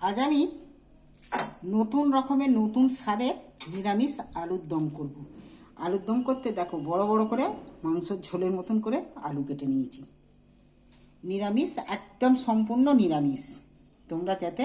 আজ আমি নতুন রকমের নতুন স্বাদের নিরামিষ আলুর দম করব। আলুর দম করতে দেখো বড় বড় করে মাংসের ঝোলের মতন করে আলু কেটে নিয়েছি। নিরামিষ, একদম সম্পূর্ণ নিরামিষ। তোমরা যাতে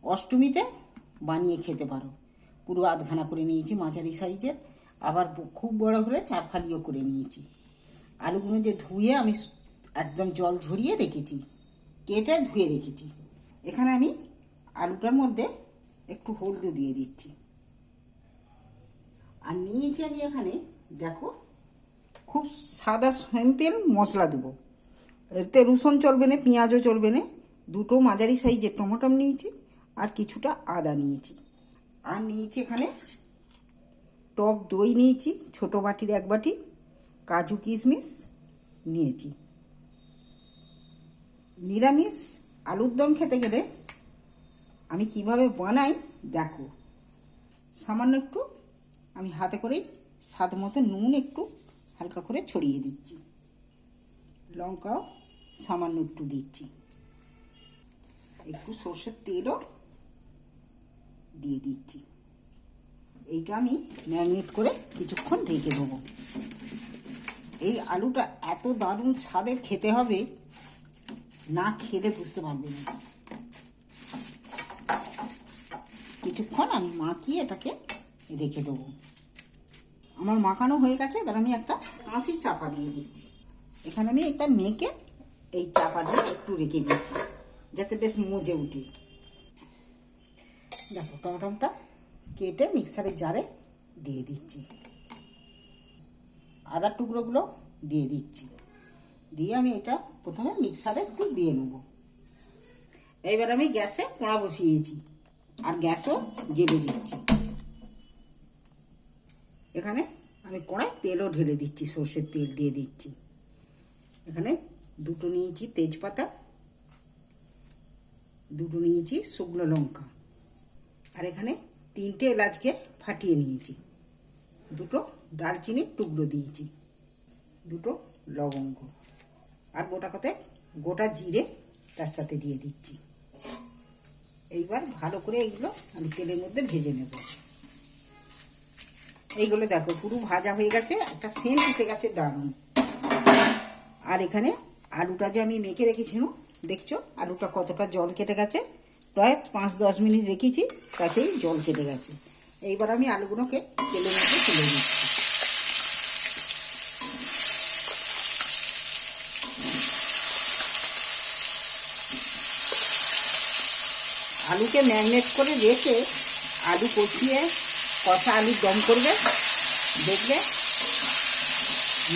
অষ্টমীতে বানিয়ে খেতে পারো। পুরো আধখানা করে নিয়েছি মাঝারি সাইজের, আবার খুব বড় হলে 4 ফালিও করে নিয়েছি। আলুগুলো যে ধুয়ে আমি একদম জল ঝরিয়ে রেখেছি, কেটে ধুয়ে রেখেছি। এখানে আমি আলুটার মধ্যে একটু হলদি দিয়ে দিচ্ছি। আর নিয়েছি আমি এখানে দেখো খুব সাদা সিম্পল মশলা দেবো। এতে রসুন চলবে না, পেঁয়াজও চলবে না। 2টো মাঝারি সাইজের টমেটো নিয়েছি, আর কিছুটা আদা নিয়েছি। আর নিয়েছি এখানে টক দই নিয়েছি, ছোটো বাটির 1 বাটি। কাজু কিশমিশ নিয়েছি। নিরামিষ আলুর দম খেতে গেলে আমি কিভাবে বানাই দেখো। সামান্য একটু আমি হাতে করে স্বাদ মতো নুন একটু হালকা করে ছড়িয়ে দিচ্ছি, লঙ্কাও সামান্য একটু দিচ্ছি, একটু সর্ষের তেলও দিয়ে দিচ্ছি। এইটা আমি ম্যারিনেট করে কিছুক্ষণ রেখে দেবো। এই আলুটা এত দারুণ স্বাদের খেতে হবে, না খেলে বুঝতে পারবে না। কিছুক্ষণ আমি মাখিয়ে এটাকে রেখে দেবো। আমার মাখানো হয়ে গেছে, এবার আমি একটা কাঁচি চাপা দিয়ে দিচ্ছি। এখানে আমি এটা মেখে এই চাপা দিয়ে একটু রেখে দিচ্ছি যাতে বেশ মজে উঠে। দেখো টমেটোটা কেটে মিক্সারের জারে দিয়ে দিচ্ছি, আদার টুকরোগুলো দিয়ে দিচ্ছি। দিয়ে আমি এটা প্রথমে মিক্সারে একটু দিয়ে নেব। এইবার আমি গ্যাসে কড়া বসিয়েছি, আর গ্যাসও জ্বেলে দিচ্ছি। এখানে আমি কড়ায় তেলও ঢেলে দিচ্ছি, সর্ষের তেল দিয়ে দিচ্ছি। এখানে 2টো নিয়েছি তেজপাতা, 2টো নিয়েছি শুকনো লঙ্কা, আর এখানে 3টে এলাচকে ফাটিয়ে নিয়েছি। 2টো ডালচিনির টুকরো দিয়েছি, 2টো লবঙ্গ, আর গোটা জিরে তার সাথে দিয়ে দিচ্ছি। এইবার ভালো করে এইগুলো আমি তেলের মধ্যে ভেজে নেব। এইগুলো দেখো পুরো ভাজা হয়ে গেছে, একটা সেন্ট উঠে গেছে দারুণ। আর এখানে আলুটা যে আমি মেখে রেখেছিলাম, দেখছো আলুটা কতটা জল কেটে গেছে। প্রায় 5-10 মিনিট রেখেছি, তাতেই জল কেটে গেছে। এইবার আমি আলুগুলোকে তেলের মধ্যে তুলে দিচ্ছি। আলুকে ম্যারিনেট করে রেখে আলু কষিয়ে কষা আলুর দম করবে, দেখবে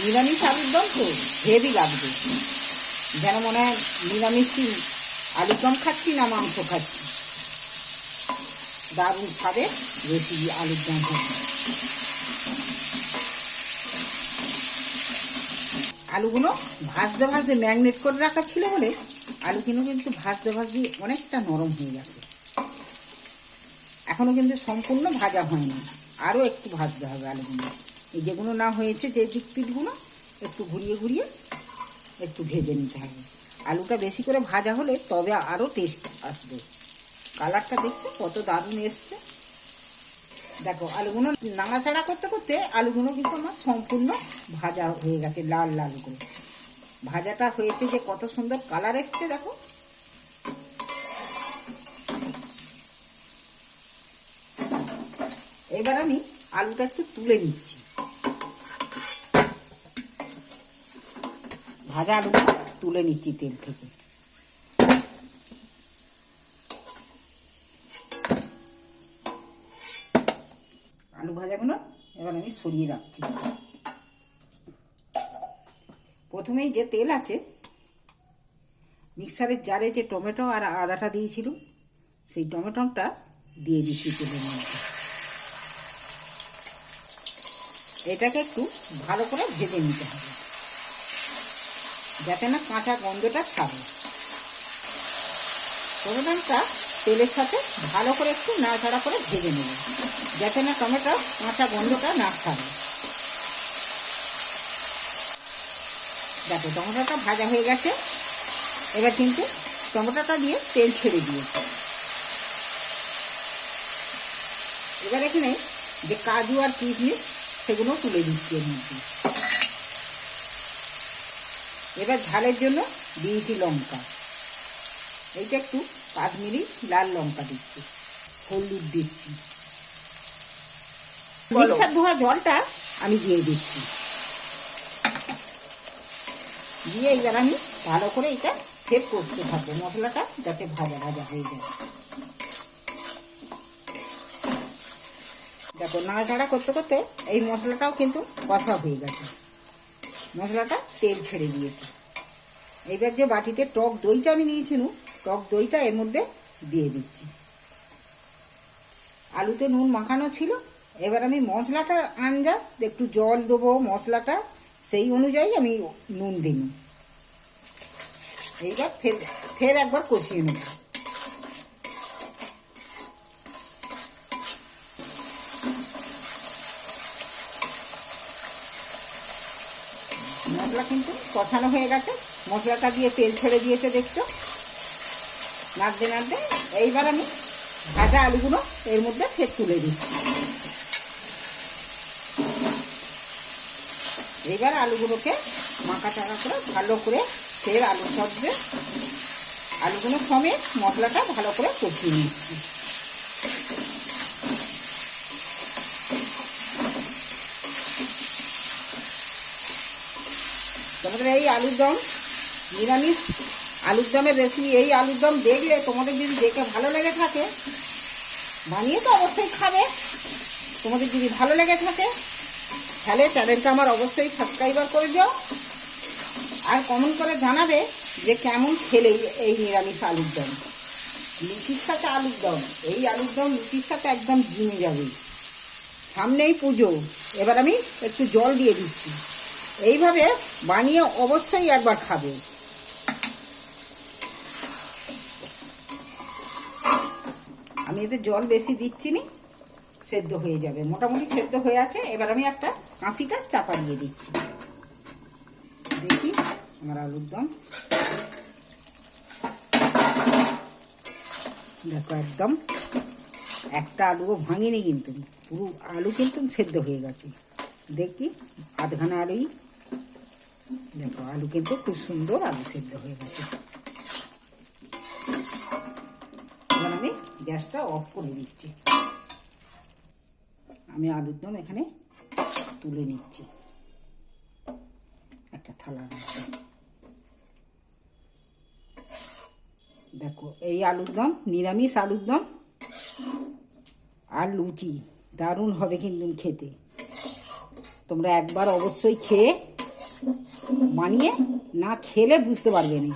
নিরামিষ আলুর দম তো হেভি লাগবে। যেন মনে হয় নিরামিষ আলুর দম খাচ্ছি না মাংস খাচ্ছি। দারুণ স্বাদের রেসিপি আলুর দম হচ্ছে। আলুগুলো ভাজতে ভাজতে ম্যারিনেট করে রাখা ছিল বলে আলুগুলো কিন্তু ভাজতে ভাজতে অনেকটা নরম হয়ে গেছে। এখনও কিন্তু সম্পূর্ণ ভাজা হয়নি, আরও একটু ভাজতে হবে আলুগুলো। এই যেগুলো না হয়েছে, যে দিক পিঠগুলো একটু ঘুরিয়ে ঘুরিয়ে একটু ভেজে নিতে হবে। আলুটা বেশি করে ভাজা হলে তবে আরও টেস্ট আসবে। কালারটা দেখতে কত দারুণ এসছে। দেখো আলুগুলো নাড়াচাড়া করতে করতে আলুগুলো কিন্তু আমার সম্পূর্ণ ভাজা হয়ে গেছে, লাল লাল করে ভাজাটা হয়েছে। যে কত সুন্দর কালার এসছে দেখো। এবার আমি আলুটা একটু তুলে নিচ্ছি। ভাজা আলুটা তুলে নিচ্ছি তেল থেকে। আলু ভাজাগুলো এবার আমি সরিয়ে রাখছি। প্রথমেই যে তেল আছে, মিক্সারের জারে যে টমেটো আর আদাটা দিয়েছিল, সেই টমেটোটা দিয়ে দিচ্ছি তেলের মধ্যে। এটাকে একটু ভালো করে ভেজে নিতে হবে যাতে না কাঁচা গন্ধটা ছাড়ে। টমেটোটা তেলের সাথে ভালো করে একটু নাড়াচাড়া করে ভেজে নেব যাতে না টমেটোর কাঁচা গন্ধটা না ছাড়ে। দেখো টমেটোটা ভাজা হয়ে গেছে। এবার কিন্তু টমেটোটা দিয়ে তেল ছেড়ে দিয়েছি। এবার এখানে যে কাজু আর কিশমিশ সেগুলো তুলে দিচ্ছি এর মধ্যে। এবার ঝালের জন্য দিয়েছি লঙ্কা, এইটা একটু কাশ্মীরি লাল লঙ্কা দিচ্ছি, হলুদ দিচ্ছি, মিক্সার ধোয়া জলটা আমি দিয়ে দিচ্ছি। দিয়ে এবার আমি ভালো করে এটা ফের করতে থাকবো, মশলাটা যাতে ভাজা ভাজা হয়ে যায়। দেখো নাড়াচাড়া করতে করতে এই মশলাটাও কিন্তু কষা হয়ে গেছে, মশলাটা তেল ছেড়ে দিয়েছে। এইবার যে বাটিতে টক দইটা আমি নিয়েছিলাম, টক দইটা এর মধ্যে দিয়ে দিচ্ছি। আলুতে নুন মাখানো ছিল, এবার আমি মশলাটা আন্দাজ একটু জল দেবো, মশলাটা সেই অনুযায়ী আমি নুন দিই। এইবার ফের একবার কষিয়ে নেব। মশলা কিন্তু কষানো হয়ে গেছে, মশলাটা দিয়ে তেল ছেড়ে দিয়েছে দেখছো, নাড়তে নাড়তে এইবার আমি ভাজা আলুগুলো এর মধ্যে ফের তুলে দিচ্ছি। এইবার আলুগুলোকে মাখা চাকা করে ভালো করে ফের আলুর সবজি আলুগুলো সমেত মশলাটা ভালো করে কষিয়ে নিচ্ছি। তোমাদের এই আলুর দম নিরামিষ আলুর দমের রেসিপি, এই আলুর দম দেখলে তোমাদের যদি দেখে ভালো লেগে থাকে, বানিয়ে তো অবশ্যই খাবে। তোমাদের যদি ভালো লেগে থাকে তাহলে চ্যানেলটা আমার অবশ্যই সাবস্ক্রাইবার করে দাও, আর কমেন্ট করে জানাবে যে কেমন খেলে এই নিরামিষ আলুর দম। লুচির সাথে আলুর দম, এই আলুর দম লুচির সাথে একদম জমে যাবে। সামনেই পুজো, এবার আমি একটু জল দিয়ে দিচ্ছি। এইভাবে বানিয়ে অবশ্যই একবার খাবে। আমি এতে জল বেশি দিচ্ছি না, সেদ্ধ হয়ে যাবে, মোটামুটি সেদ্ধ হয়ে আছে। এবার আমি একটা কাঁচিটা চাপা দিয়ে দিচ্ছি। দেখি আমার আলুর দম, দেখো একদম একটা আলুও ভাঙিনি, কিন্তু পুরো আলু কিন্তু সেদ্ধ হয়ে গেছে। দেখি আধখানা আলুই, দেখো আলু কিন্তু খুব সুন্দর আলু সেদ্ধ হয়ে গেছে। এবার আমি গ্যাসটা অফ করে দিচ্ছি। আমি আলুর দম এখানে তুলে নিচ্ছি একটা থালার মধ্যে। দেখো এই আলুর দম, নিরামিষ আলুর দম আর লুচি দারুণ হবে কিন্তু খেতে। তোমরা একবার অবশ্যই খেয়ে, বানিয়ে না খেলে বুঝতে পারবে না,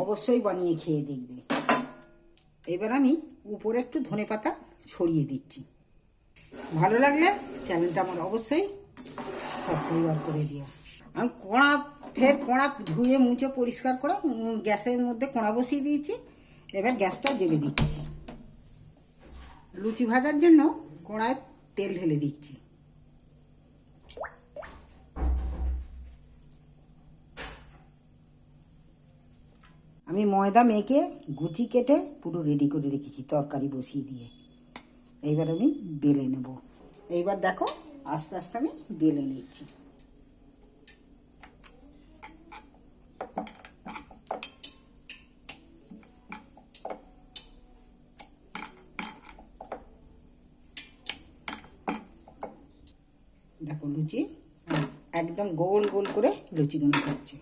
অবশ্যই বানিয়ে খেয়ে দেখবে। এবার আমি উপরে একটু ধনেপাতা ছড়িয়ে দিচ্ছি। ভালো লাগলে চ্যানেলটা আমার অবশ্যই সাবস্ক্রাইবার করে দিও। আমি কড়া ধুয়ে মুছে পরিষ্কার করে গ্যাসের মধ্যে কড়া বসিয়ে দিয়েছি। এবার গ্যাসটা জ্বেলে দিচ্ছি। লুচি ভাজার জন্য কড়ায় তেল ঢেলে দিচ্ছি। আমি ময়দা মেখে গুচি কেটে পুরো রেডি করে রেখেছি তরকারি বসিয়ে দিয়ে। এইবার আমি বেলে নেব। এইবার দেখো আস্তে আস্তে আমি বেলে নিচ্ছি। দেখো লুচি একদম গোল গোল করে লুচিগুলো করছে।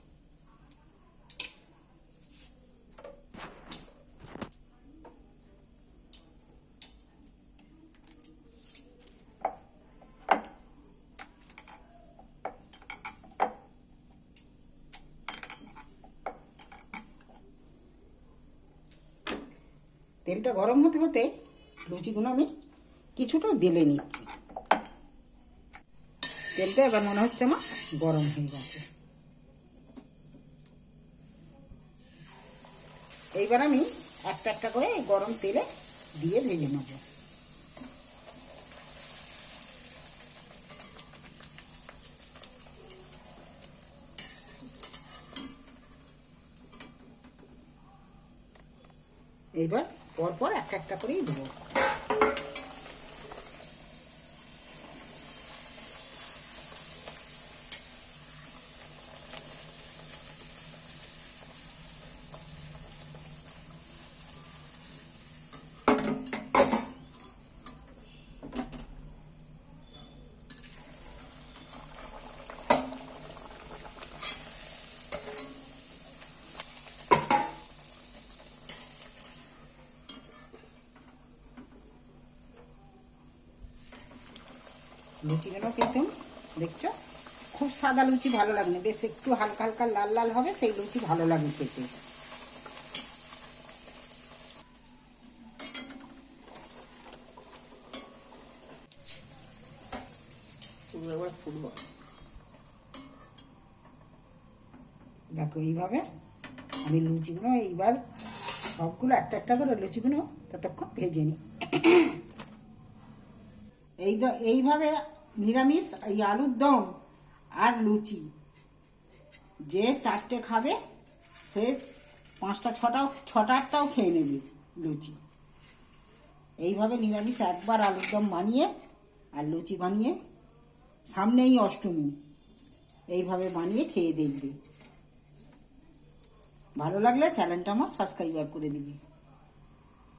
তেলটা গরম হতে হতে লুচিগুলো আমি কিছুটা বেলে নিচ্ছি। তেলটা এবার মনে হচ্ছে আমার গরম হয়ে গেছে। এইবার আমি একটা একটা করে গরম তেলে দিয়ে ভেজে নেব। এইবার পরপর একটা একটা করেই দেবো। লুচিগুলো কিন্তু দেখছো খুব সাদা লুচি ভালো লাগে না, বেশ একটু হালকা হালকা লাল লাল হবে, সেই লুচি ভালো লাগে খেতে। দেখো এইভাবে আমি লুচিগুলো এইবার সবগুলো একটা একটা করে লুচিগুলো ততক্ষণ ভেজে নিই। এইভাবে নিরামিষ এই আলুর দম আর লুচি যে 4টে খাবে সে 5টা 6টা 8টাও খেয়ে নেবে লুচি। এইভাবে নিরামিষ একবার আলুর দম বানিয়ে আর লুচি বানিয়ে, সামনেই অষ্টমী, এইভাবে বানিয়ে খেয়ে দেখবে। ভালো লাগলে চ্যানেলটা আমার সাবস্ক্রাইব করে দিবে।